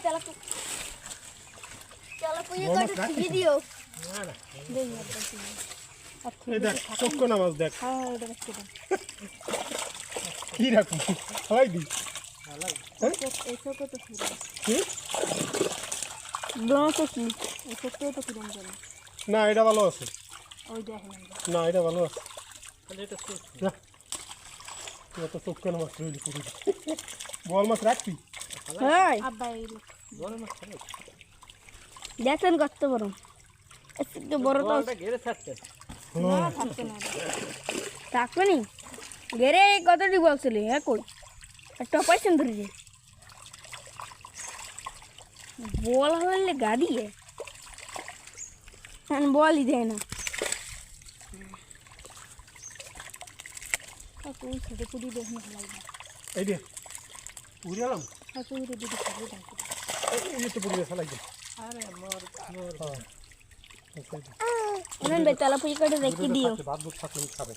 চলো পুজো করে ভিডিও না না দেই এই দেখ চক্কো না মাছ দেখ হ্যাঁ এটা দেখতে দাও কি রাখবো খালাই দি এই ছোট তো ছিল কি দোনো তো কি এই ছোট তো কি রকম জানো না এটা ভালো আছে ওই দেখেন না এটা ভালো আছে তাহলে এটা শেষ না এটা চক্কো না মাছ রইল পুরো বল মাছ রাখবি হ্যাঁ আব্বা এই বড় মাছ খাবে দেখেন কত বড় একটু বড় তো বড়টা ঘেরে থাকতে না থাকছে না থাকবে নি গেরে কতটি বলছিলি হ্যাঁ কই একটা পয়সা ধরে যে বল হলে গাড়ি হ্যাঁ বলই দেয় না তুই ছোটো পুরি দেখে লাগবে এই দে পুরি আলাম তুই দিদি খাবি দেখো এই তো পুরি ফেলাই দে আরে মোর হ্যাঁ বেতালা পুজো করে রেখে দিও ভাত বুট থাকলে খাবে